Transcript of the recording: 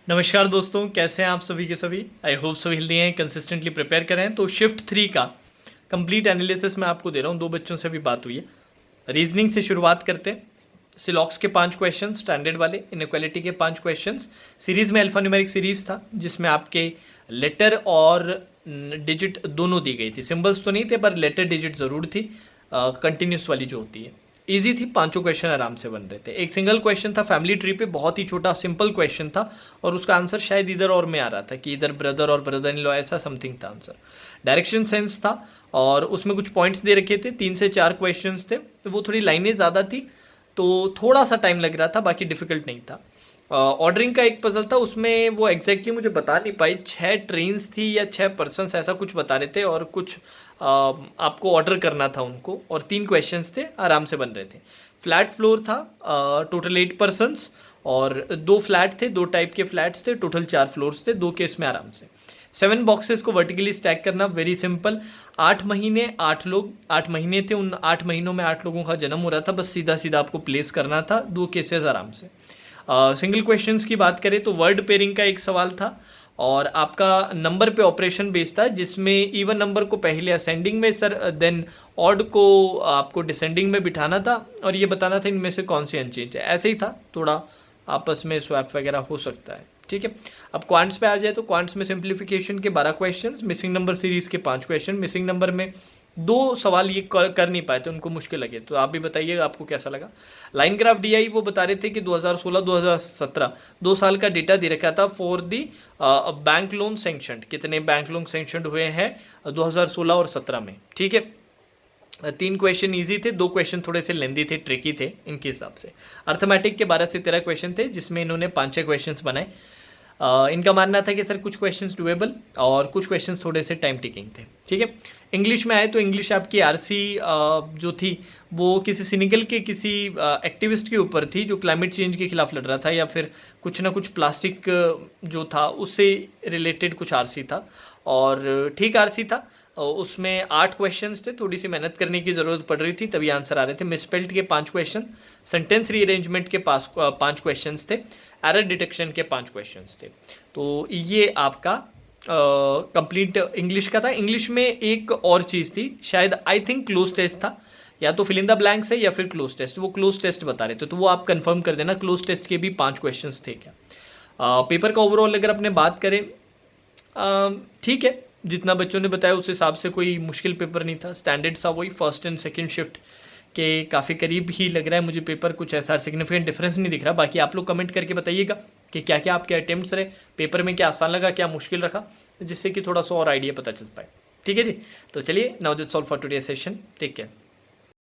नमस्कार दोस्तों, कैसे हैं आप सभी के सभी। आई होप सभी हेल्दी हैं, कंसिस्टेंटली प्रिपेयर कर रहे हैं। तो शिफ्ट 3 का कंप्लीट एनालिसिस मैं आपको दे रहा हूँ। 2 बच्चों से भी बात हुई है। रीजनिंग से शुरुआत करते हैं। सिलॉक्स के 5 क्वेश्चन स्टैंडर्ड वाले, इनइक्वालिटी के 5 क्वेश्चन। सीरीज में अल्फा न्यूमेरिक सीरीज था जिसमें आपके लेटर और डिजिट दोनों दी गई थी। सिंबल्स तो नहीं थे पर लेटर डिजिट ज़रूर थी, कंटिन्यूस वाली जो होती है। इजी थी, 5 क्वेश्चन आराम से बन रहे थे। एक सिंगल क्वेश्चन था फैमिली ट्री पे, बहुत ही छोटा सिंपल क्वेश्चन था और उसका आंसर शायद इधर और में आ रहा था कि इधर ब्रदर और ब्रदर इन लॉ, ऐसा समथिंग था आंसर। डायरेक्शन सेंस था और उसमें कुछ पॉइंट्स दे रखे थे। 3 से 4 क्वेश्चंस थे, वो थोड़ी लाइनें ज़्यादा थी तो थोड़ा सा टाइम लग रहा था, बाकी डिफिकल्ट नहीं था। ऑर्डरिंग का एक पजल था, उसमें वो एग्जैक्टली मुझे बता नहीं पाई, 6 ट्रेन्स थी या 6 पर्सनस ऐसा कुछ बता रहे थे और कुछ आपको ऑर्डर करना था उनको, और 3 क्वेश्चंस थे, आराम से बन रहे थे। फ्लैट फ्लोर था, टोटल 8 पर्सनस और 2 फ्लैट थे, 2 टाइप के फ्लैट्स थे, टोटल 4 फ्लोर्स थे, 2 केस में आराम से। 7 बॉक्सेस को वर्टिकली स्टैक करना, वेरी सिंपल। 8 महीने 8 लोग, 8 महीने थे, उन 8 महीनों में 8 लोगों का जन्म हो रहा था, बस सीधा सीधा आपको प्लेस करना था, 2 केसेस आराम से। सिंगल क्वेश्चंस की बात करें तो वर्ड पेयरिंग का एक सवाल था और आपका नंबर पे ऑपरेशन बेस्ड था, जिसमें इवन नंबर को पहले असेंडिंग में सर, देन ऑड को आपको डिसेंडिंग में बिठाना था और ये बताना था इनमें से कौन सी अनचेंज है। ऐसे ही था, थोड़ा आपस में स्वैप वगैरह हो सकता है, ठीक है। अब क्वांट्स पे आ जाए तो क्वांट्स में सिंप्लीफिकेशन के 12 क्वेश्चंस, मिसिंग नंबर सीरीज के 5 क्वेश्चन। मिसिंग नंबर में 2 सवाल ये कर नहीं पाए थे, उनको मुश्किल लगे, तो आप भी बताइएगा आपको कैसा लगा। लाइन ग्राफ डीआई वो बता रहे थे कि 2016-2017 2 साल का डेटा दे रखा था for the bank loan sanction, कितने बैंक लोन सेंक्शन हुए हैं 2016 और 17 में, ठीक है। 3 क्वेश्चन इजी थे, 2 क्वेश्चन थोड़े से लेंदी थे, ट्रिकी थे इनके हिसाब से। अर्थमेटिक के 12 से 13 क्वेश्चन थे जिसमें इन्होंने 5-6 क्वेश्चन बनाए। इनका मानना था कि सर कुछ क्वेश्चंस डुएबल और कुछ क्वेश्चंस थोड़े से टाइम टेकिंग थे, ठीक है। इंग्लिश में आए तो इंग्लिश आपकी आरसी जो थी वो किसी सिनिकल के किसी एक्टिविस्ट के ऊपर थी जो क्लाइमेट चेंज के खिलाफ लड़ रहा था, या फिर कुछ ना कुछ प्लास्टिक जो था उससे रिलेटेड कुछ आरसी था और ठीक आरसी था। उसमें 8 क्वेश्चंस थे, थोड़ी सी मेहनत करने की ज़रूरत पड़ रही थी तभी आंसर आ रहे थे। मिसस्पेल्ड के 5 क्वेश्चन, सेंटेंस रीअरेंजमेंट के 5 क्वेश्चंस थे, एरर डिटेक्शन के 5 क्वेश्चंस थे। तो ये आपका कंप्लीट इंग्लिश का था। इंग्लिश में एक और चीज़ थी, शायद आई थिंक क्लोज टेस्ट था, या तो फिल इन द ब्लैंक्स है या फिर क्लोज टेस्ट। वो क्लोज टेस्ट बता रहे थे तो वो आप कंफर्म कर देना, क्लोज टेस्ट के भी 5 क्वेश्चंस थे क्या। पेपर का ओवरऑल अगर अपने बात करें, ठीक है, जितना बच्चों ने बताया उस हिसाब से कोई मुश्किल पेपर नहीं था, स्टैंडर्ड सा वही फर्स्ट एंड सेकंड शिफ्ट के काफ़ी करीब ही लग रहा है मुझे पेपर, कुछ ऐसा सिग्निफिकेंट डिफरेंस नहीं दिख रहा। बाकी आप लोग कमेंट करके बताइएगा कि क्या क्या आपके अटेम्प्ट्स रहे, पेपर में क्या आसान लगा क्या मुश्किल रखा, जिससे कि थोड़ा सा और आइडिया पता चल पाए, ठीक है जी। तो चलिए, now that's all for today session, take care.